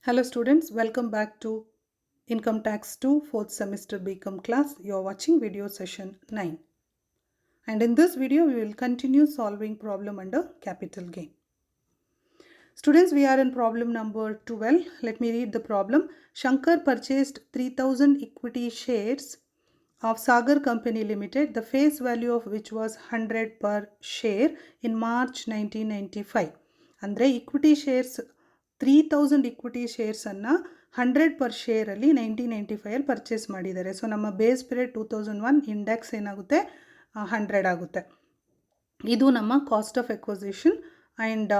Hello students, welcome back to Income Tax 2 4th semester BCom class. You are watching video session 9. And in this video, we will continue solving problem under capital gain. Students, we are in problem number 12. Let me read the problem. Shankar purchased 3000 equity shares of Sagar Company Limited, the face value of which was 100 per share in March 1995. Andre equity shares 3000 equity shares ಅನ್ನು 100 per share ಅಲ್ಲಿ 1995 ಅಲ್ಲಿ purchase ಮಾಡಿದ್ದಾರೆ. So ನಮ್ಮ base period 2001 index ಏನಾಗುತ್ತೆ 100 ಆಗುತ್ತೆ. ಇದು ನಮ್ಮ cost of acquisition and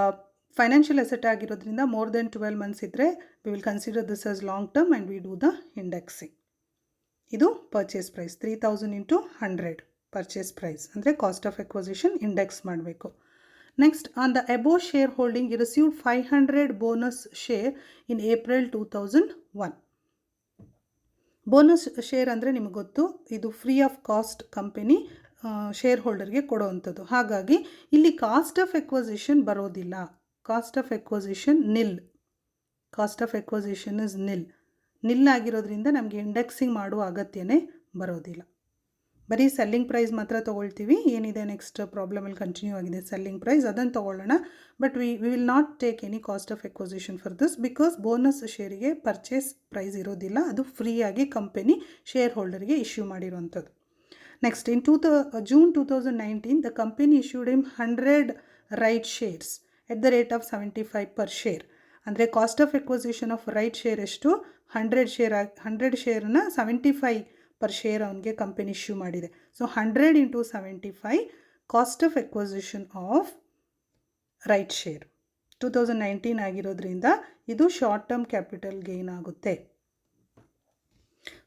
financial asset ಆಗಿರೋದ್ರಿಂದ ಮೋರ್ ದೆನ್ 12 ಮಂತ್ಸ್ ಇದ್ದರೆ we will consider this as long term and we do the indexing. ಇದು purchase price 3000 into 100 purchase price ಅಂದರೆ ಕಾಸ್ಟ್ ಆಫ್ ಎಕ್ವಿಸಿಷನ್ ಇಂಡೆಕ್ಸ್ ಮಾಡಬೇಕು. Next, on the above shareholding, he received 500 bonus share in April 2001. Bonus share ಅಂದರೆ ನಿಮಗೆ ಗೊತ್ತು, ಇದು free of cost company share ಹೋಲ್ಡರ್ಗೆ ಕೊಡುವಂಥದ್ದು. ಹಾಗಾಗಿ ಇಲ್ಲಿ ಕಾಸ್ಟ್ ಆಫ್ ಎಕ್ವಿಸಿಷನ್ ಬರೋದಿಲ್ಲ. Cost of acquisition nil. Cost of acquisition is nil ಆಗಿರೋದ್ರಿಂದ ನಮಗೆ ಇಂಡೆಕ್ಸಿಂಗ್ ಮಾಡುವ ಅಗತ್ಯನೇ ಬರೋದಿಲ್ಲ. ಬರೀ ಸೆಲ್ಲಿಂಗ್ ಪ್ರೈಸ್ ಮಾತ್ರ ತೊಗೊಳ್ತೀವಿ. ಏನಿದೆ ನೆಕ್ಸ್ಟ್ ಪ್ರಾಬ್ಲಮಲ್ಲಿ ಕಂಟಿನ್ಯೂ ಆಗಿದೆ ಸೆಲ್ಲಿಂಗ್ ಪ್ರೈಸ್, ಅದನ್ನು ತೊಗೊಳ್ಳೋಣ. But we will not take any cost of acquisition for this because bonus ಶೇರಿಗೆ ಪರ್ಚೇಸ್ ಪ್ರೈಸ್ ಇರೋದಿಲ್ಲ. ಅದು ಫ್ರೀಯಾಗಿ ಕಂಪನಿ ಶೇರ್ ಹೋಲ್ಡರ್ಗೆ ಇಶ್ಯೂ ಮಾಡಿರುವಂಥದ್ದು. Next, in June 2019 the company issued him 100 right shares at the rate of 75 per share. ಅಂದರೆ cost of acquisition of right share ಎಷ್ಟು 100 ಶೇರನ್ನ 75 per share ಅವನಿಗೆ ಕಂಪನಿ ಇಶ್ಯೂ ಮಾಡಿದೆ. So 100 into 75 cost of acquisition of right share 2019 ಆಗಿರೋದ್ರಿಂದ ಇದು short term capital gain ಆಗುತ್ತೆ.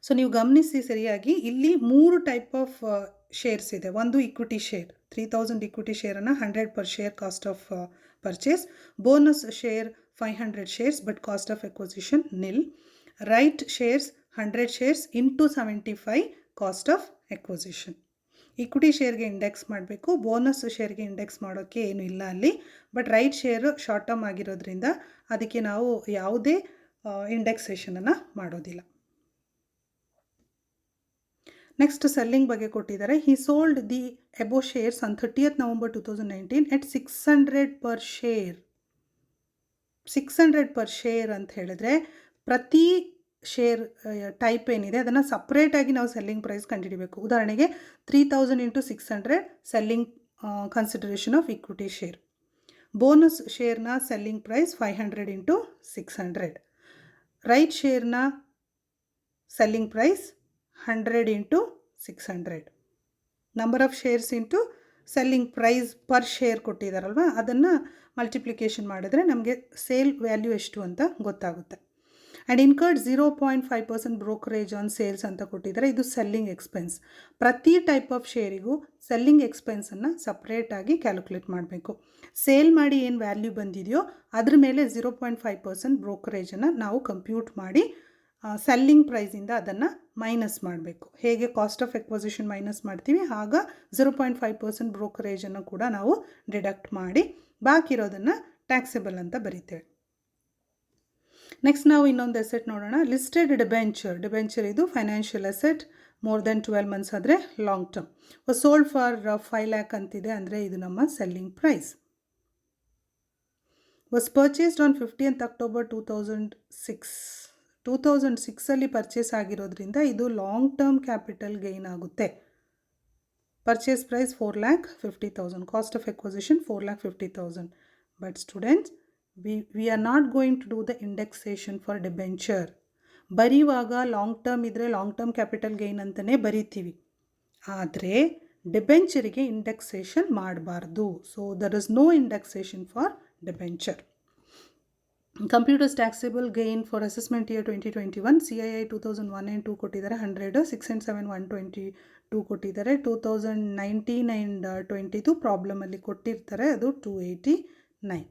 So ನೀವು ಗಮನಿಸಿ ಸರಿಯಾಗಿ, ಇಲ್ಲಿ 3 ಟೈಪ್ ಆಫ್ ಶೇರ್ಸ್ ಇದೆ. ಒಂದು ಇಕ್ವಿಟಿ ಶೇರ್ 3000 ಇಕ್ವಿಟಿ ಶೇರನ್ನು 100 per share cost of purchase. Bonus share 500 shares but cost of acquisition nil. Right shares 100 shares into 75 cost of acquisition. Equity ಶೇರ್ಗೆ index ಮಾಡಬೇಕು, ಬೋನಸ್ ಶೇರ್ಗೆ ಇಂಡೆಕ್ಸ್ ಮಾಡೋಕ್ಕೆ ಏನು ಇಲ್ಲ ಅಲ್ಲಿ. But right share short term ಆಗಿರೋದ್ರಿಂದ ಅದಕ್ಕೆ ನಾವು ಯಾವುದೇ ಇಂಡೆಕ್ಸೇಷನನ್ನು ಮಾಡೋದಿಲ್ಲ. ನೆಕ್ಸ್ಟ್, ಸೆಲ್ಲಿಂಗ್ ಬಗ್ಗೆ ಕೊಟ್ಟಿದ್ದಾರೆ. ಹಿ sold the above shares on 30th November 2019 at 600 per share. 600 per share ಅಂತ ಹೇಳಿದ್ರೆ ಪ್ರತಿ ಶೇರ್ ಟೈಪ್ ಏನಿದೆ ಅದನ್ನು ಸಪ್ರೇಟಾಗಿ ನಾವು ಸೆಲ್ಲಿಂಗ್ ಪ್ರೈಸ್ ಕಂಡುಹಿಡಬೇಕು. ಉದಾಹರಣೆಗೆ 3000 into 600 selling consideration of equity share. Bonus ಶೇರ್ನ ಸೆಲ್ಲಿಂಗ್ ಪ್ರೈಸ್ 500 ಇಂಟು 600. ರೈಟ್ ಶೇರ್ನ selling price 100 into 600. Number of shares into selling price per share ಕೊಟ್ಟಿದ್ದಾರಲ್ವ, ಅದನ್ನು ಮಲ್ಟಿಪ್ಲಿಕೇಶನ್ ಮಾಡಿದ್ರೆ ನಮಗೆ ಸೇಲ್ ವ್ಯಾಲ್ಯೂ ಎಷ್ಟು ಅಂತ ಗೊತ್ತಾಗುತ್ತೆ. And incurred 0.5% brokerage on sales ಅಂತ ಕೊಟ್ಟಿದ್ದಾರೆ. ಇದು ಸೆಲ್ಲಿಂಗ್ ಎಕ್ಸ್ಪೆನ್ಸ್. ಪ್ರತಿ ಟೈಪ್ ಆಫ್ ಶೇರಿಗೂ ಸೆಲ್ಲಿಂಗ್ ಎಕ್ಸ್ಪೆನ್ಸನ್ನು ಸಪ್ರೇಟಾಗಿ ಕ್ಯಾಲ್ಕುಲೇಟ್ ಮಾಡಬೇಕು. ಸೇಲ್ ಮಾಡಿ ಏನು ವ್ಯಾಲ್ಯೂ ಬಂದಿದೆಯೋ ಅದ್ರ ಮೇಲೆ 0.5% ಬ್ರೋಕರೇಜನ್ನು ನಾವು ಕಂಪ್ಯೂಟ್ ಮಾಡಿ ಸೆಲ್ಲಿಂಗ್ ಪ್ರೈಸಿಂದ ಅದನ್ನು ಮೈನಸ್ ಮಾಡಬೇಕು. ಹೇಗೆ ಕಾಸ್ಟ್ ಆಫ್ ಎಕ್ವಿಸಿಷನ್ ಮೈನಸ್ ಮಾಡ್ತೀವಿ ಆಗ 0.5% ಬ್ರೋಕರೇಜನ್ನು ಕೂಡ ನಾವು ಡಿಡಕ್ಟ್ ಮಾಡಿ ಬಾಕಿ ಇರೋದನ್ನು ಟ್ಯಾಕ್ಸೆಬಲ್ ಅಂತ ಬರೀತೇವೆ. ನೆಕ್ಸ್ಟ್, ನಾವು ಇನ್ನೊಂದು ಅಸೆಟ್ ನೋಡೋಣ. ಲಿಸ್ಟೆಡ್ ಡಿಬೆಂಚರ್ ಇದು financial asset. More than 12 months ಆದರೆ long term. Sold for 5 lakh ಅಂತಿದೆ, ಅಂದರೆ ಇದು ನಮ್ಮ selling price. Was purchased on 15th October 2006. 2006 purchase ಆಗಿರೋದ್ರಿಂದ ಇದು ಲಾಂಗ್ ಟರ್ಮ್ ಕ್ಯಾಪಿಟಲ್ ಗೇನ್ ಆಗುತ್ತೆ. Purchase price 4,50,000. Cost of acquisition 4,50,000. But students, we are not going to do the indexation for debenture. ಬರೀವಾಗ long term ಇದ್ದರೆ long term capital gain ಅಂತಲೇ ಬರಿತೀವಿ. ಆದರೆ ಡಿಬೆಂಚರಿಗೆ indexation ಮಾಡಬಾರ್ದು. So there is no indexation for debenture. Computers taxable gain for assessment year 2021 CII 2001 and 2 ಕೊಟ್ಟಿದ್ದಾರೆ 100, 6 and 7 122 ಕೊಟ್ಟಿದ್ದಾರೆ. 2019 and 22 ಪ್ರಾಬ್ಲಮಲ್ಲಿ ಕೊಟ್ಟಿರ್ತಾರೆ, ಅದು 289.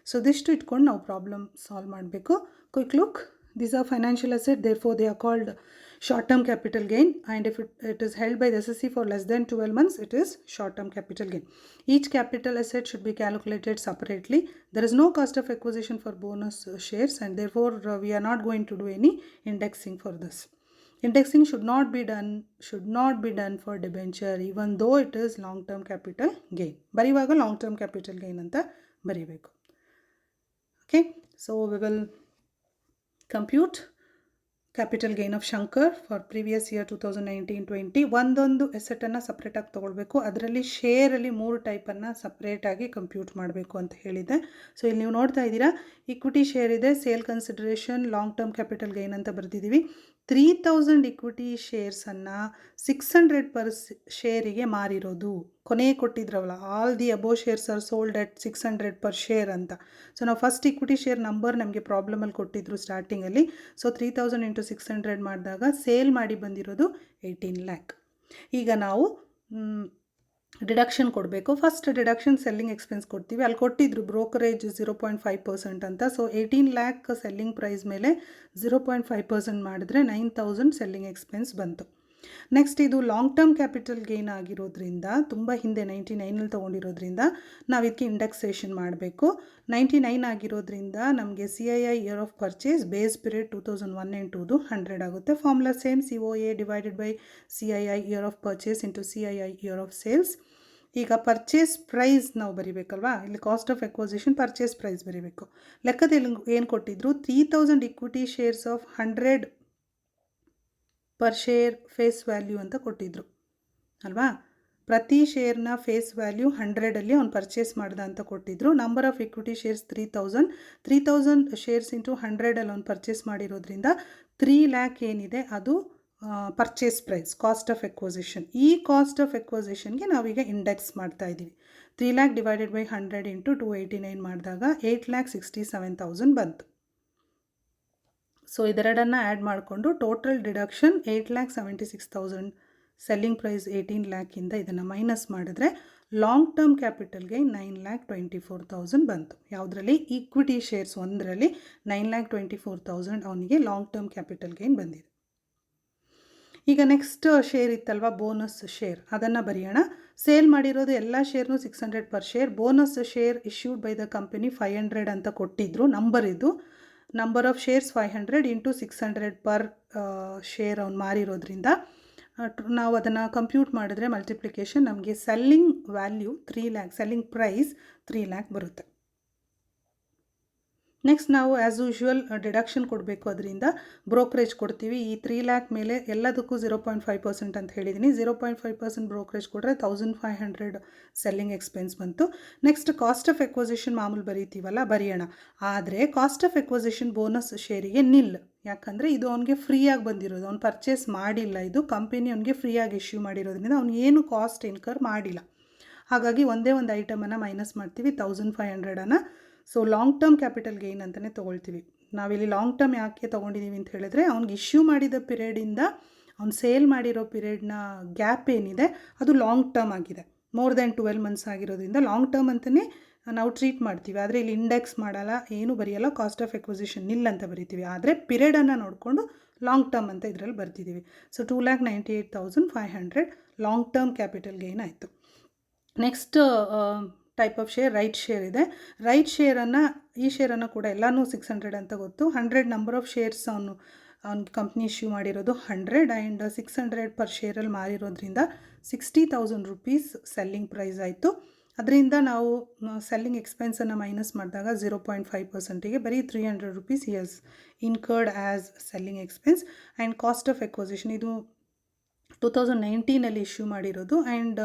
ಸೊ ಇದಿಷ್ಟು ಇಟ್ಕೊಂಡು ನಾವು ಪ್ರಾಬ್ಲಮ್ ಸಾಲ್ವ್ ಮಾಡಬೇಕು. Quick look. These are financial assets, therefore they are called short-term capital gain, and if it is held by the SSC for less than 12 months, it is short-term capital gain. Each capital asset should be calculated separately. There is no cost of acquisition for bonus shares, and therefore we are not going to do any indexing for this. Indexing should not be done for debenture even though it is long-term capital gain. ಬರೆಯುವಾಗ long-term capital gain ಅಂತ ಬರೀಬೇಕು. Okay, so we will compute capital gain of Shankar for previous year 2019-20. ಒಂದೊಂದು ಎಸೆಟನ್ನು ಸಪ್ರೇಟಾಗಿ ತೊಗೊಳ್ಬೇಕು, ಅದರಲ್ಲಿ ಶೇರಲ್ಲಿ 3 ಟೈಪನ್ನು ಸಪ್ರೇಟಾಗಿ compute ಮಾಡಬೇಕು ಅಂತ ಹೇಳಿದೆ. ಸೊ ಇಲ್ಲಿ ನೀವು ನೋಡ್ತಾ ಇದ್ದೀರಾ, ಇಕ್ವಿಟಿ ಶೇರ್ ಇದೆ, sale consideration, long term capital gain ಅಂತ ಬರ್ತಿದ್ದೀವಿ. 3000 ಇಕ್ವಿಟಿ ಶೇರ್ಸನ್ನು 600 per ಶೇರಿಗೆ ಮಾರಿರೋದು. ಕೊನೆ ಕೊಟ್ಟಿದ್ರವಲ್ಲ, all the above shares are sold at 600 per share ಅಂತ. ಸೊ ನಾವು ಫಸ್ಟ್ ಇಕ್ವಿಟಿ ಶೇರ್ ನಂಬರ್ ನಮಗೆ ಪ್ರಾಬ್ಲಮಲ್ಲಿ ಕೊಟ್ಟಿದ್ರು ಸ್ಟಾರ್ಟಿಂಗಲ್ಲಿ. ಸೊ 3000 into 600 ಮಾಡಿದಾಗ ಸೇಲ್ ಮಾಡಿ ಬಂದಿರೋದು 18 lakh. ಈಗ ನಾವು ಡಿಡಕ್ಷನ್ ಕೊಡಬೇಕು. ಫಸ್ಟ್ ಡಿಡಕ್ಷನ್ ಸೆಲ್ಲಿಂಗ್ ಎಕ್ಸ್ಪೆನ್ಸ್ ಕೊಡ್ತೀವಿ. ಅಲ್ಲಿ ಕೊಟ್ಟಿದ್ರು ಬ್ರೋಕರೇಜ್ 0.5% ಅಂತ. ಸೊ 18 lakh ಸೆಲ್ಲಿಂಗ್ ಪ್ರೈಸ್ ಮೇಲೆ 0.5% ಮಾಡಿದ್ರೆ 9000 ಸೆಲ್ಲಿಂಗ್ ಎಕ್ಸ್ಪೆನ್ಸ್ ಬಂತು. ನೆಕ್ಸ್ಟ್ ಇದು ಲಾಂಗ್ ಟರ್ಮ್ ಕ್ಯಾಪಿಟಲ್ ಗೇನ್ ಆಗಿರೋದ್ರಿಂದ, ತುಂಬ ಹಿಂದೆ 99ನಲ್ಲಿ ತೊಗೊಂಡಿರೋದ್ರಿಂದ ನಾವು ಇದಕ್ಕೆ ಇಂಡೆಕ್ಸೇಷನ್ ಮಾಡಬೇಕು. 99 ಆಗಿರೋದ್ರಿಂದ ನಮಗೆ CII year of purchase base period 2001 and 2 100 ಆಗುತ್ತೆ. Formula same, COA divided by CII year of purchase into CII year of sales. ಈಗ ಪರ್ಚೇಸ್ ಪ್ರೈಸ್ ನಾವು ಬರಿಬೇಕಲ್ವಾ, ಇಲ್ಲಿ cost of acquisition purchase price ಬರಿಬೇಕು. ಲೆಕ್ಕದಲ್ಲಿ ಏನು ಕೊಟ್ಟಿದ್ರು, 3000 equity shares of 100 per share face value ಅಂತ ಕೊಟ್ಟಿದ್ರು ಅಲ್ವಾ. ಪ್ರತಿ ಶೇರ್ನ ಫೇಸ್ ವ್ಯಾಲ್ಯೂ 100ಅಲ್ಲಿ ಅವ್ನು ಪರ್ಚೇಸ್ ಮಾಡ್ದ ಅಂತ ಕೊಟ್ಟಿದ್ರು. Number of equity shares 3000 shares into 100ಅಲ್ಲಿ ಅವ್ನು ಪರ್ಚೇಸ್ ಮಾಡಿರೋದ್ರಿಂದ 3 lakh ಏನಿದೆ ಅದು purchase price, cost of acquisition. ಈ ಕಾಸ್ಟ್ ಆಫ್ ಎಕ್ವಸಿಷನ್ಗೆ ನಾವೀಗ ಇಂಡೆಕ್ಸ್ ಮಾಡ್ತಾ ಇದ್ದೀವಿ. 3 lakh ಡಿವೈಡೆಡ್ ಬೈ 100 ಇಂಟು 289 ಮಾಡಿದಾಗ 8,67,000 ಬಂತು. ಸೊ ಇದೆರಡನ್ನು ಆ್ಯಡ್ ಮಾಡಿಕೊಂಡು total deduction 8,76,000, selling price 18 lakh ಇಂದ ಇದನ್ನು ಮೈನಸ್ ಮಾಡಿದ್ರೆ ಲಾಂಗ್ ಟರ್ಮ್ ಕ್ಯಾಪಿಟಲ್ಗೆ 9,24,000 ಬಂತು. ಯಾವುದರಲ್ಲಿ? ಈಕ್ವಿಟಿ ಶೇರ್ಸ್ ಒಂದರಲ್ಲಿ 9,24,000 ಅವನಿಗೆ ಲಾಂಗ್ ಟರ್ಮ್ ಕ್ಯಾಪಿಟಲ್ ಗೈನ್ ಬಂದಿದೆ. ಈಗ ನೆಕ್ಸ್ಟ್ ಶೇರ್ ಇತ್ತಲ್ವ, ಬೋನಸ್ ಶೇರ್, ಅದನ್ನು ಬರೆಯೋಣ. ಸೇಲ್ ಮಾಡಿರೋದು ಎಲ್ಲ ಶೇರ್ನು 600 per share. Bonus share issued by the company 500 ಅಂತ ಕೊಟ್ಟಿದ್ರು. ನಂಬರ್ ಇದು, number of shares 500 into 600 per share ಅವ್ನು ಮಾರಿರೋದ್ರಿಂದ ನಾವು ಅದನ್ನು ಕಂಪ್ಯೂಟ್ ಮಾಡಿದ್ರೆ ಮಲ್ಟಿಪ್ಲಿಕೇಶನ್ ನಮಗೆ selling value 3 lakh, selling price 3 lakh ಬರುತ್ತೆ. ನೆಕ್ಸ್ಟ್ ನಾವು ಆ್ಯಸ್ ಯೂಶ್ವಲ್ ಡಿಡಕ್ಷನ್ ಕೊಡಬೇಕು. ಅದರಿಂದ ಬ್ರೋಕರೇಜ್ ಕೊಡ್ತೀವಿ. ಈ 3 lakh ಮೇಲೆ ಎಲ್ಲದಕ್ಕೂ 0.5% ಅಂತ ಹೇಳಿದ್ದೀನಿ. 0.5% ಬ್ರೋಕರೇಜ್ ಕೊಟ್ಟರೆ 1500 ಸೆಲ್ಲಿಂಗ್ ಎಕ್ಸ್ಪೆನ್ಸ್ ಬಂತು. ನೆಕ್ಸ್ಟ್ ಕಾಸ್ಟ್ ಆಫ್ ಎಕ್ವಸಿಷನ್ ಮಾಮೂಲು ಬರೀತೀವಲ್ಲ, ಬರೆಯೋಣ. ಆದರೆ ಕಾಸ್ಟ್ ಆಫ್ ಎಕ್ವಸಿಷನ್ ಬೋನಸ್ ಶೇರಿಗೆ ನಿಲ್, ಯಾಕಂದರೆ ಇದು ಅವನಿಗೆ ಫ್ರೀಯಾಗಿ ಬಂದಿರೋದು, ಅವ್ನು ಪರ್ಚೇಸ್ ಮಾಡಿಲ್ಲ. ಇದು ಕಂಪನಿ ಅವನಿಗೆ ಫ್ರೀಯಾಗಿ ಇಶ್ಯೂ ಮಾಡಿರೋದ್ರಿಂದ ಅವ್ನು ಏನು ಕಾಸ್ಟ್ ಇನ್ಕರ್ ಮಾಡಿಲ್ಲ. ಹಾಗಾಗಿ ಒಂದೇ ಒಂದು ಐಟಮನ್ನು ಮೈನಸ್ ಮಾಡ್ತೀವಿ, 1500. So long term capital gain ಅಂತಲೇ ತೊಗೊಳ್ತೀವಿ. ನಾವಿಲ್ಲಿ ಲಾಂಗ್ ಟರ್ಮ್ ಯಾಕೆ ತೊಗೊಂಡಿದ್ದೀವಿ ಅಂತ ಹೇಳಿದ್ರೆ, ಅವ್ನಿಗೆ ಇಶ್ಯೂ ಮಾಡಿದ ಪಿರಿಯಡಿಂದ ಅವ್ನು ಸೇಲ್ ಮಾಡಿರೋ ಪಿರಿಯಡ್ನ ಗ್ಯಾಪ್ ಏನಿದೆ ಅದು ಲಾಂಗ್ ಟರ್ಮ್ ಆಗಿದೆ. ಮೋರ್ ದೆನ್ 12 months ಆಗಿರೋದ್ರಿಂದ ಲಾಂಗ್ ಟರ್ಮ್ ಅಂತಲೇ ನಾವು ಟ್ರೀಟ್ ಮಾಡ್ತೀವಿ. ಆದರೆ ಇಲ್ಲಿ ಇಂಡೆಕ್ಸ್ ಮಾಡಲ್ಲ, ಏನು ಬರೆಯಲ್ಲ, ಕಾಸ್ಟ್ ಆಫ್ ಎಕ್ವಸಿಷನ್ ನಿಲ್ ಅಂತ ಬರಿತೀವಿ. ಆದರೆ ಪಿರಿಯಡನ್ನು ನೋಡಿಕೊಂಡು ಲಾಂಗ್ ಟರ್ಮ್ ಅಂತ ಇದರಲ್ಲಿ ಬರ್ತಿದ್ದೀವಿ. So 2,98,500 long term capital gain ಆಯಿತು. Next type of share right share ಇದೆ. ರೈಟ್ ಶೇರನ್ನು, ಈ ಶೇರನ್ನು ಕೂಡ ಎಲ್ಲನೂ 600 ಅಂತ ಗೊತ್ತು. 100 ನಂಬರ್ ಆಫ್ ಶೇರ್ಸ್ ಅವ್ನಿಗೆ ಕಂಪ್ನಿ ಇಶ್ಯೂ ಮಾಡಿರೋದು 100 ಆ್ಯಂಡ್ 600 per ಶೇರಲ್ಲಿ ಮಾರಿರೋದ್ರಿಂದ 60,000 rupees ಸೆಲ್ಲಿಂಗ್ ಪ್ರೈಸ್ ಆಯಿತು. ಅದರಿಂದ ನಾವು ಸೆಲ್ಲಿಂಗ್ ಎಕ್ಸ್ಪೆನ್ಸನ್ನು ಮೈನಸ್ ಮಾಡಿದಾಗ 0.5%ಗೆ ಬರೀ 300 rupees years incurred as selling expense. And cost of acquisition ಇದು 2019ನಲ್ಲಿ ಇಶ್ಯೂ ಮಾಡಿರೋದು ಆ್ಯಂಡ್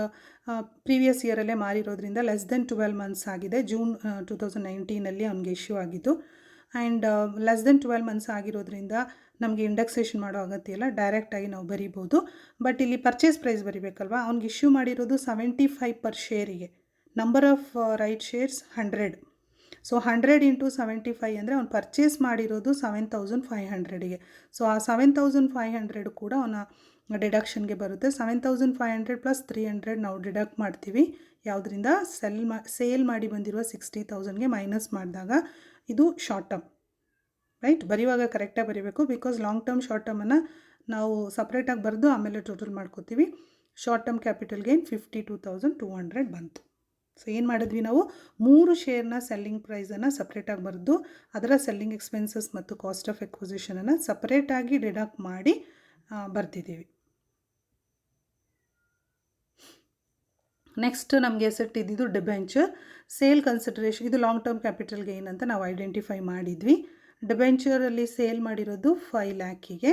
ಪ್ರೀವಿಯಸ್ ಇಯರಲ್ಲೇ ಮಾರಿರೋದ್ರಿಂದ ಲೆಸ್ ದೆನ್ 12 months ಆಗಿದೆ. ಜೂನ್ 2019ನಲ್ಲಿ ಅವ್ನಿಗೆ ಇಶ್ಯೂ ಆಗಿದ್ದು. ಆ್ಯಂಡ್ ಲೆಸ್ ದೆನ್ 12 months ಆಗಿರೋದ್ರಿಂದ ನಮಗೆ ಇಂಡೆಕ್ಸೇಷನ್ ಮಾಡೋ ಅಗತ್ಯ ಇಲ್ಲ, ಡೈರೆಕ್ಟಾಗಿ ನಾವು ಬರಿಬೋದು. ಬಟ್ ಇಲ್ಲಿ ಪರ್ಚೇಸ್ ಪ್ರೈಸ್ ಬರಿಬೇಕಲ್ವ, ಅವ್ನಿಗೆ ಇಶ್ಯೂ ಮಾಡಿರೋದು 75 per shareಗೆ. Number of right shares 100. So 100 into 75 ಅಂದರೆ ಅವ್ನು ಪರ್ಚೇಸ್ ಮಾಡಿರೋದು 7,500ಗೆ. ಸೊ ಆ 7,500 ಕೂಡ ಅವನ ಡಿಡಕ್ಷನ್ಗೆ ಬರುತ್ತೆ. 7,500 + 300 ನಾವು ಡಿಡಕ್ಟ್ ಮಾಡ್ತೀವಿ. ಯಾವುದರಿಂದ? ಸೇಲ್ ಮಾಡಿ ಬಂದಿರುವ 60,000ಗೆ ಮೈನಸ್ ಮಾಡಿದಾಗ ಇದು ಶಾರ್ಟ್ ಟರ್ಮ್. ರೈಟ್. ಬರೆಯುವಾಗ ಕರೆಕ್ಟಾಗಿ ಬರೀಬೇಕು, ಬಿಕಾಸ್ ಲಾಂಗ್ ಟರ್ಮ್ ಶಾರ್ಟ್ ಟರ್ಮನ್ನು ನಾವು ಸಪ್ರೇಟಾಗಿ ಬರೆದು ಆಮೇಲೆ ಟೋಟಲ್ ಮಾಡ್ಕೋತೀವಿ. ಶಾರ್ಟ್ ಟರ್ಮ್ ಕ್ಯಾಪಿಟಲ್ ಗೇನ್ 52,200 ಬಂತು. ಸೊ ಏನು ಮಾಡಿದ್ವಿ ನಾವು, 3 ಶೇರ್ನ ಸೆಲ್ಲಿಂಗ್ ಪ್ರೈಸನ್ನು ಸಪ್ರೇಟಾಗಿ ಬರೆದು ಅದರ ಸೆಲ್ಲಿಂಗ್ ಎಕ್ಸ್ಪೆನ್ಸಸ್ ಮತ್ತು ಕಾಸ್ಟ್ ಆಫ್ ಎಕ್ವಿಸಿಷನನ್ನು ಸಪ್ರೇಟಾಗಿ ಡಿಡಕ್ಟ್ ಮಾಡಿ ಬರ್ತಿದ್ದೀವಿ. ನೆಕ್ಸ್ಟ್ ನಮಗೆ ಎಸೆಟ್ ಇದ್ದಿದ್ದು ಡಿಬೆಂಚರ್. ಸೇಲ್ ಕನ್ಸಿಡರೇಷನ್, ಇದು ಲಾಂಗ್ ಟರ್ಮ್ ಕ್ಯಾಪಿಟಲ್ ಗೇನ್ ಅಂತ ನಾವು ಐಡೆಂಟಿಫೈ ಮಾಡಿದ್ವಿ. ಡಿಬೆಂಚರಲ್ಲಿ ಸೇಲ್ ಮಾಡಿರೋದು 5 ಲ್ಯಾಕಿಗೆ.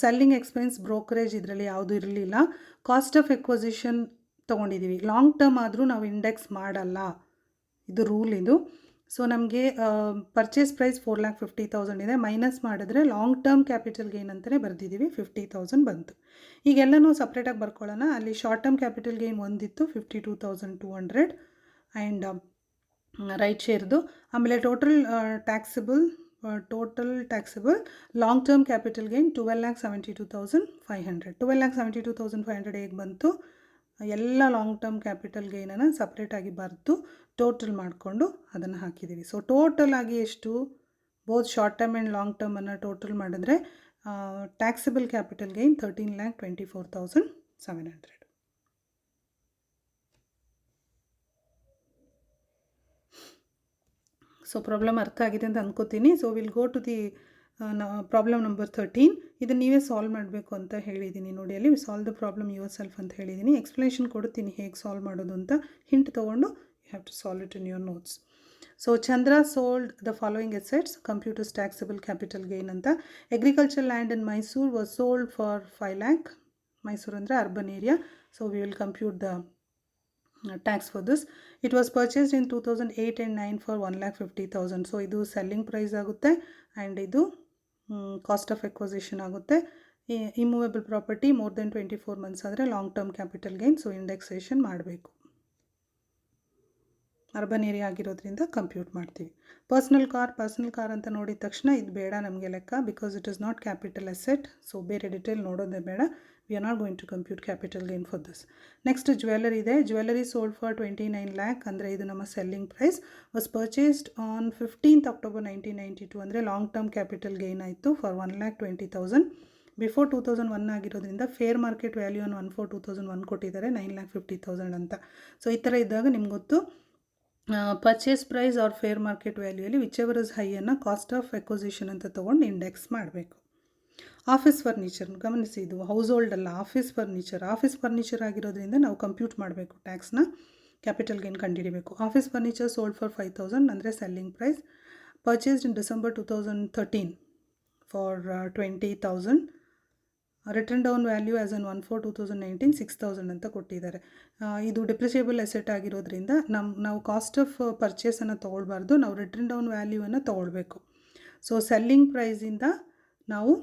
ಸೆಲ್ಲಿಂಗ್ ಎಕ್ಸ್ಪೆನ್ಸ್, ಬ್ರೋಕರೇಜ್ ಇದರಲ್ಲಿ ಯಾವುದೂ ಇರಲಿಲ್ಲ. ಕಾಸ್ಟ್ ಆಫ್ ಎಕ್ವಿಸಿಷನ್ ತೊಗೊಂಡಿದ್ದೀವಿ. ಲಾಂಗ್ ಟರ್ಮ್ ಆದರೂ ನಾವು ಇಂಡೆಕ್ಸ್ ಮಾಡಲ್ಲ, ಇದು ರೂಲ್ ಇದು. ಸೊ ನಮಗೆ ಪರ್ಚೇಸ್ ಪ್ರೈಸ್ 4,50,000 ಇದೆ, ಮೈನಸ್ ಮಾಡಿದ್ರೆ ಲಾಂಗ್ ಟರ್ಮ್ ಕ್ಯಾಪಿಟಲ್ ಗೇನ್ ಅಂತಲೇ ಬರೆದಿದ್ದೀವಿ, 50,000 ಬಂತು. ಈಗೆಲ್ಲನೂ ಸಪ್ರೇಟಾಗಿ ಬರ್ಕೊಳ್ಳೋಣ. ಅಲ್ಲಿ ಶಾರ್ಟ್ ಟರ್ಮ್ ಕ್ಯಾಪಿಟಲ್ ಗೇನ್ ಒಂದಿತ್ತು 52,200 ಆ್ಯಂಡ್ ರೈಟ್ ಶೇರ್ದು. ಆಮೇಲೆ total taxable long term capital gain 12,72,500. 12,72,500 ಹೇಗೆ ಬಂತು, ಎಲ್ಲ ಲಾಂಗ್ ಟರ್ಮ್ ಕ್ಯಾಪಿಟಲ್ ಗೇನನ್ನು ಸಪ್ರೇಟಾಗಿ ಬರೆದು ಟೋಟಲ್ ಮಾಡಿಕೊಂಡು ಅದನ್ನು ಹಾಕಿದ್ದೀವಿ. ಸೊ ಟೋಟಲ್ ಆಗಿ ಎಷ್ಟು, both short term and long ಟರ್ಮನ್ನು ಟೋಟಲ್ ಮಾಡಿದ್ರೆ taxable capital gain 13,24,700. So problem ಅರ್ಥ ಆಗಿದೆ ಅಂತ ಅಂದ್ಕೋತೀನಿ. So will go to the problem number 13. ಇದನ್ನು ನೀವೇ ಸಾಲ್ವ್ ಮಾಡಬೇಕು ಅಂತ ಹೇಳಿದ್ದೀನಿ ನೋಡಿ. ಅಲ್ಲಿ solve the problem yourself ಅಂತ ಹೇಳಿದ್ದೀನಿ. ಎಕ್ಸ್ಪ್ಲನೇಷನ್ ಕೊಡ್ತೀನಿ ಹೇಗೆ ಸಾಲ್ವ್ ಮಾಡೋದು ಅಂತ. ಹಿಂಟ್ ತೊಗೊಂಡು you have to solve it in your notes. So Chandra sold the following assets, computers taxable capital gain ಅಂತ. Agriculture land in Mysuru was sold for 5 lakh. Mysuru ಅಂದರೆ urban area. So we will compute the tax for this. It was purchased in 2008 and 9 for 1,50,000. So ಇದು selling price ಆಗುತ್ತೆ and ಇದು cost of acquisition ಆಗುತ್ತೆ. Immovable property more than 24 months ಆದರೆ long term capital gain. So indexation ಮಾಡಬೇಕು. Urban area ಆಗಿರೋದ್ರಿಂದ compute ಮಾಡ್ತೀವಿ. Personal car ಅಂತ ನೋಡಿದ ತಕ್ಷಣ ಇದು ಬೇಡ ನಮಗೆ ಲೆಕ್ಕ, because it is not capital asset. So ಬೇರೆ ಡಿಟೇಲ್ ನೋಡೋದೇ ಬೇಡ. We are not going to compute capital gain for this. Next jewellery ಇದೆ. ಜ್ಯುವೆಲ್ಲರಿ ಸೋಲ್ಡ್ ಫಾರ್ 29 lakh, ಅಂದರೆ ಇದು ನಮ್ಮ selling price. Was purchased on 15th October 1992, ಅಂದರೆ long term capital gain ಆಯಿತು for 1,20,000. Before 2001 ಆಗಿರೋದ್ರಿಂದ ಫೇರ್ ಮಾರ್ಕೆಟ್ ವ್ಯಾಲ್ಯೂ ಅನ್ನು 1/4/2001 ಕೊಟ್ಟಿದ್ದಾರೆ, 9,50,000 ಅಂತ. ಸೊ ಈ ಥರ ಇದ್ದಾಗ ನಿಮ್ಗೆ ಗೊತ್ತು, purchase price or fair market ವ್ಯಾಲ್ಯೂಯಲ್ಲಿ ವಿಚ್ ಎವರ್ ಇಸ್ ಹೈಯನ್ನು ಕಾಸ್ಟ್ ಆಫ್ ಎಕ್ವಿಸಿಷನ್ ಅಂತ ತೊಗೊಂಡು ಇಂಡೆಕ್ಸ್ ಮಾಡಬೇಕು. ಆಫೀಸ್ ಫರ್ನಿಚರ್ ಗಮನಿಸಿ, ಇದು ಹೌಸ್ ಹೋಲ್ಡ್ ಅಲ್ಲ, ಆಫೀಸ್ ಫರ್ನಿಚರ್ ಆಗಿರೋದ್ರಿಂದ ನಾವು ಕಂಪ್ಯೂಟ್ ಮಾಡಬೇಕು ಟ್ಯಾಕ್ಸ್ನ. ಕ್ಯಾಪಿಟಲ್ ಗೇನ್ ಕಂಡುಹಿಡಿಬೇಕು. ಆಫೀಸ್ ಫರ್ನಿಚರ್ ಸೋಲ್ಡ್ ಫಾರ್ 5,000 ಅಂದರೆ selling price. Purchased in December 2013 for 20,000. Written down value as on 1/4/2019 6,000 ಅಂತ ಕೊಟ್ಟಿದ್ದಾರೆ. ಇದು ಡಿಪ್ರಿಸಿಯೇಬಲ್ ಅಸೆಟ್ ಆಗಿರೋದ್ರಿಂದ ನಾವು ಕಾಸ್ಟ್ ಆಫ್ ಪರ್ಚೇಸನ್ನು ತೊಗೊಳ್ಬಾರ್ದು, ನಾವು ರಿಟರ್ನ್ ಡೌನ್ ವ್ಯಾಲ್ಯೂವನ್ನು ತೊಗೊಳ್ಬೇಕು. ಸೊ ಸೆಲ್ಲಿಂಗ್ ಪ್ರೈಸಿಂದ ನಾವು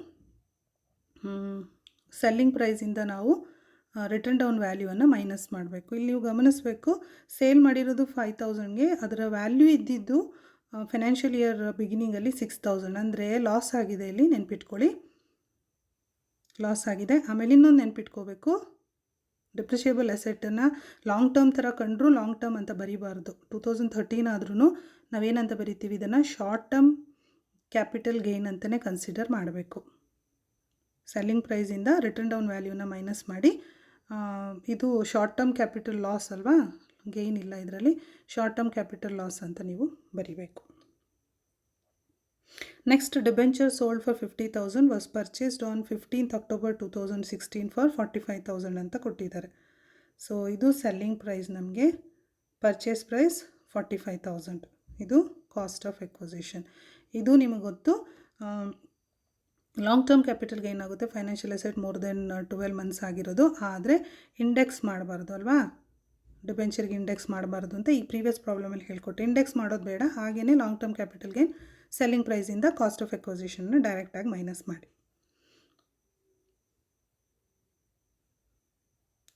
ರಿಟರ್ನ್ ಡೌನ್ ವ್ಯಾಲ್ಯೂವನ್ನು ಮೈನಸ್ ಮಾಡಬೇಕು. ಇಲ್ಲಿ ನೀವು ಗಮನಿಸಬೇಕು, ಸೇಲ್ ಮಾಡಿರೋದು 5,000ಗೆ, ಅದರ ವ್ಯಾಲ್ಯೂ ಇದ್ದಿದ್ದು ಫೈನಾನ್ಷಿಯಲ್ ಇಯರ್ ಬಿಗಿನಿಂಗಲ್ಲಿ 6,000, ಅಂದರೆ ಲಾಸ್ ಆಗಿದೆ. ಇಲ್ಲಿ ನೆನ್ಪಿಟ್ಕೊಳ್ಳಿ, ಲಾಸ್ ಆಗಿದೆ. ಆಮೇಲೆ ಇನ್ನೊಂದು ನೆನ್ಪಿಟ್ಕೋಬೇಕು, ಡಿಪ್ರಿಷಿಯೇಬಲ್ ಅಸೆಟನ್ನು ಲಾಂಗ್ ಟರ್ಮ್ ಥರ ಕಂಡ್ರೂ ಲಾಂಗ್ ಟರ್ಮ್ ಅಂತ ಬರೀಬಾರ್ದು. 2013 ಆದ್ರೂ ನಾವೇನಂತ ಬರಿತೀವಿ, ಇದನ್ನು ಶಾರ್ಟ್ ಟರ್ಮ್ ಕ್ಯಾಪಿಟಲ್ ಗೇನ್ ಅಂತಲೇ ಕನ್ಸಿಡರ್ ಮಾಡಬೇಕು. ಸೆಲ್ಲಿಂಗ್ ಪ್ರೈಸಿಂದ ರಿಟರ್ನ್ ಡೌನ್ ವ್ಯಾಲ್ಯೂನ ಮೈನಸ್ ಮಾಡಿ, ಇದು ಶಾರ್ಟ್ ಟರ್ಮ್ ಕ್ಯಾಪಿಟಲ್ ಲಾಸ್ ಅಲ್ವಾ, ಗೇನ್ ಇಲ್ಲ ಇದರಲ್ಲಿ, ಶಾರ್ಟ್ ಟರ್ಮ್ ಕ್ಯಾಪಿಟಲ್ ಲಾಸ್ ಅಂತ ನೀವು ಬರಿಬೇಕು. Next debenture sold for 50,000 was purchased on 15th October 2016 for 45,000 ಅಂತ ಕೊಟ್ಟಿದ್ದಾರೆ. ಸೊ ಇದು ಸೆಲ್ಲಿಂಗ್ ಪ್ರೈಸ್, ನಮಗೆ ಪರ್ಚೇಸ್ ಪ್ರೈಸ್ 45,000. ಇದು ಕಾಸ್ಟ್ ಆಫ್ ಎಕ್ವಿಸಿಷನ್. ಇದು ನಿಮಗೆ ಗೊತ್ತು, ಲಾಂಗ್ ಟರ್ಮ್ ಕ್ಯಾಪಿಟಲ್ ಗೇನ್ ಆಗುತ್ತೆ financial asset more than 12 months ಆಗಿರೋದು. ಆದರೆ ಇಂಡೆಕ್ಸ್ ಮಾಡಬಾರ್ದು ಅಲ್ವಾ, ಡಿಬೆಂಚರ್ಗೆ ಇಂಡೆಕ್ಸ್ ಮಾಡಬಾರ್ದು ಅಂತ ಈ ಪ್ರೀವಿಯಸ್ ಪ್ರಾಬ್ಲಮಲ್ಲಿ ಹೇಳ್ಕೊಟ್ಟೆ. ಇಂಡೆಕ್ಸ್ ಮಾಡೋದು ಬೇಡ. ಹಾಗೆಯೇ long term capital gain selling ಪ್ರೈಸಿಂದ ಕಾಸ್ಟ್ ಆಫ್ ಎಕ್ವಿಸಿಷನ್ನ ಡೈರೆಕ್ಟಾಗಿ ಮೈನಸ್ ಮಾಡಿ.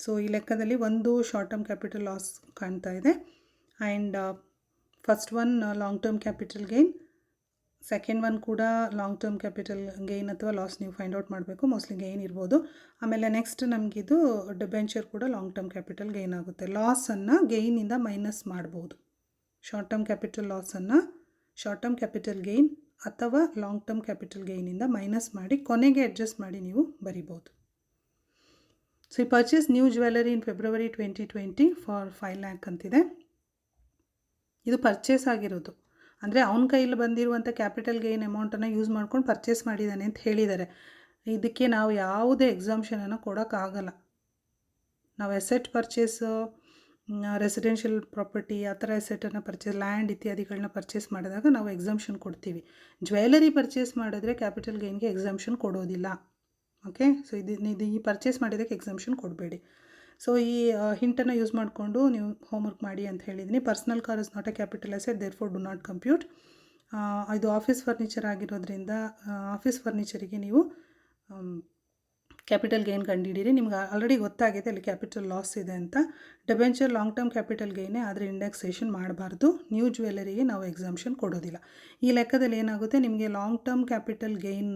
ಸೊ ಈ ಲೆಕ್ಕದಲ್ಲಿ ಒಂದು ಶಾರ್ಟ್ ಟರ್ಮ್ ಕ್ಯಾಪಿಟಲ್ ಲಾಸ್ ಕಾಣ್ತಾ ಇದೆ, and first one long term capital gain, second one ಕೂಡ ಲಾಂಗ್ ಟರ್ಮ್ ಕ್ಯಾಪಿಟಲ್ ಗೇನ್ ಅಥವಾ ಲಾಸ್ ನೀವು ಫೈಂಡ್ ಔಟ್ ಮಾಡಬೇಕು. ಮೋಸ್ಟ್ಲಿ ಗೇನ್ ಇರ್ಬೋದು. ಆಮೇಲೆ ನೆಕ್ಸ್ಟ್ ನಮಗಿದು ಡಿಬೆಂಚರ್ ಕೂಡ ಲಾಂಗ್ ಟರ್ಮ್ ಕ್ಯಾಪಿಟಲ್ ಗೇನ್ ಆಗುತ್ತೆ. ಲಾಸನ್ನು ಗೇನಿಂದ ಮೈನಸ್ ಮಾಡ್ಬೋದು. ಶಾರ್ಟ್ ಟರ್ಮ್ ಕ್ಯಾಪಿಟಲ್ ಲಾಸನ್ನು ಶಾರ್ಟ್ ಟರ್ಮ್ ಕ್ಯಾಪಿಟಲ್ ಗೇನ್ ಅಥವಾ ಲಾಂಗ್ ಟರ್ಮ್ ಕ್ಯಾಪಿಟಲ್ ಗೇನಿಂದ ಮೈನಸ್ ಮಾಡಿ ಕೊನೆಗೆ ಅಡ್ಜಸ್ಟ್ ಮಾಡಿ ನೀವು ಬರಿಬೋದು. ಸೊ ಈ purchase new jewellery in February 2020 for 5 lakh ಅಂತಿದೆ. ಇದು ಪರ್ಚೇಸ್ ಆಗಿರೋದು, ಅಂದರೆ ಅವನ ಕೈಯಲ್ಲಿ ಬಂದಿರುವಂಥ ಕ್ಯಾಪಿಟಲ್ ಗೇನ್ ಅಮೌಂಟನ್ನು ಯೂಸ್ ಮಾಡ್ಕೊಂಡು ಪರ್ಚೇಸ್ ಮಾಡಿದ್ದಾನೆ ಅಂತ ಹೇಳಿದ್ದಾರೆ. ಇದಕ್ಕೆ ನಾವು ಯಾವುದೇ ಎಕ್ಸಾಮ್ಷನನ್ನು ಕೊಡೋಕ್ಕಾಗಲ್ಲ. ನಾವು ಎಸೆಟ್ ಪರ್ಚೇಸು, ರೆಸಿಡೆನ್ಷಿಯಲ್ ಪ್ರಾಪರ್ಟಿ ಆ ಥರ ಎಸೆಟನ್ನು ಪರ್ಚೇಸ್, ಲ್ಯಾಂಡ್ ಇತ್ಯಾದಿಗಳನ್ನ ಪರ್ಚೇಸ್ ಮಾಡಿದಾಗ ನಾವು ಎಕ್ಸಾಮ್ಷನ್ ಕೊಡ್ತೀವಿ. ಜ್ಯುವೆಲರಿ ಪರ್ಚೇಸ್ ಮಾಡಿದ್ರೆ ಕ್ಯಾಪಿಟಲ್ ಗೇನ್ಗೆ ಎಕ್ಸಾಮ್ಷನ್ ಕೊಡೋದಿಲ್ಲ. ಓಕೆ, ಸೊ ಇದು ಈ ಪರ್ಚೇಸ್ ಮಾಡಿದ್ದಕ್ಕೆ ಎಕ್ಸಾಮ್ಷನ್ ಕೊಡಬೇಡಿ. ಸೊ ಈ ಹಿಂಟನ್ನು ಯೂಸ್ ಮಾಡಿಕೊಂಡು ನೀವು ಹೋಮ್ವರ್ಕ್ ಮಾಡಿ ಅಂತ ಹೇಳಿದ್ದೀನಿ. Personal car is not a capital asset, therefore do not compute. ಇದು ಆಫೀಸ್ ಫರ್ನಿಚರ್ ಆಗಿರೋದ್ರಿಂದ ಆಫೀಸ್ ಫರ್ನಿಚರಿಗೆ ನೀವು ಕ್ಯಾಪಿಟಲ್ ಗೇನ್ ಕಂಡುಹಿಡೀರಿ. ನಿಮ್ಗೆ ಆಲ್ರೆಡಿ ಗೊತ್ತಾಗಿದೆ ಅಲ್ಲಿ ಕ್ಯಾಪಿಟಲ್ ಲಾಸ್ ಇದೆ ಅಂತ. ಡಿಬೆಂಚರ್ ಲಾಂಗ್ ಟರ್ಮ್ ಕ್ಯಾಪಿಟಲ್ ಗೇನೇ, ಆದರೆ ಇಂಡೆಕ್ಸೇಷನ್ ಮಾಡಬಾರ್ದು. ನ್ಯೂ ಜ್ಯುವೆಲರಿಗೆ ನಾವು ಎಕ್ಸಾಮ್ಷನ್ ಕೊಡೋದಿಲ್ಲ. ಈ ಲೆಕ್ಕದಲ್ಲಿ ಏನಾಗುತ್ತೆ, ನಿಮಗೆ ಲಾಂಗ್ ಟರ್ಮ್ ಕ್ಯಾಪಿಟಲ್ ಗೇನ್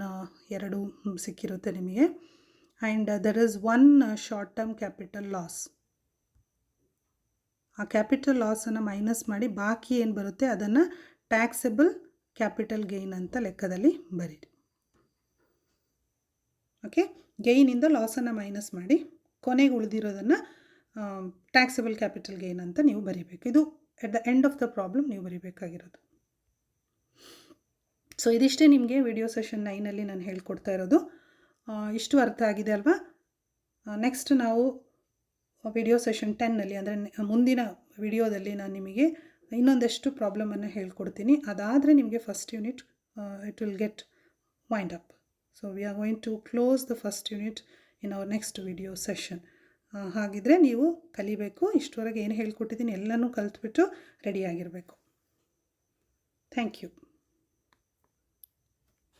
2 ಸಿಕ್ಕಿರುತ್ತೆ ನಿಮಗೆ. And there is 1 short term capital loss. ಆ ಕ್ಯಾಪಿಟಲ್ ಲಾಸನ್ನು ಮೈನಸ್ ಮಾಡಿ ಬಾಕಿ ಏನು ಬರುತ್ತೆ ಅದನ್ನು ಟ್ಯಾಕ್ಸೆಬಲ್ ಕ್ಯಾಪಿಟಲ್ ಗೇನ್ ಅಂತ ಲೆಕ್ಕದಲ್ಲಿ ಬರೀರಿ. ಓಕೆ, ಗೇನಿಂದ ಲಾಸನ್ನು ಮೈನಸ್ ಮಾಡಿ ಕೊನೆಗೆ ಉಳಿದಿರೋದನ್ನು ಟ್ಯಾಕ್ಸೆಬಲ್ ಕ್ಯಾಪಿಟಲ್ ಗೇನ್ ಅಂತ ನೀವು ಬರೀಬೇಕು. ಇದು at the end of the problem ನೀವು ಬರೀಬೇಕಾಗಿರೋದು. ಸೊ ಇದಿಷ್ಟೇ ನಿಮಗೆ ವಿಡಿಯೋ ಸೆಷನ್ 9ಅಲ್ಲಿ ನಾನು ಹೇಳ್ಕೊಡ್ತಾ ಇರೋದು. ಇಷ್ಟು ಅರ್ಥ ಆಗಿದೆ ಅಲ್ವಾ? ನೆಕ್ಸ್ಟ್ ನಾವು ವಿಡಿಯೋ ಸೆಷನ್ 10ಅಲ್ಲಿ, ಅಂದರೆ ಮುಂದಿನ ವಿಡಿಯೋದಲ್ಲಿ ನಾನು ನಿಮಗೆ ಇನ್ನೊಂದಷ್ಟು ಪ್ರಾಬ್ಲಮನ್ನು ಹೇಳ್ಕೊಡ್ತೀನಿ. ಅದಾದರೆ ನಿಮಗೆ first unit it will get wind up. So we are going to close the first unit in our next video session. ಹಾಗಿದ್ರೆ ನೀವು ಕಲಿಬೇಕು. ಇಷ್ಟವರೆಗೆ ಏನು ಹೇಳ್ಕೊಟ್ಟಿದ್ದೀನಿ ಎಲ್ಲನೂ ಕಲಿತ್ಬಿಟ್ಟು ರೆಡಿಯಾಗಿರಬೇಕು. Thank you.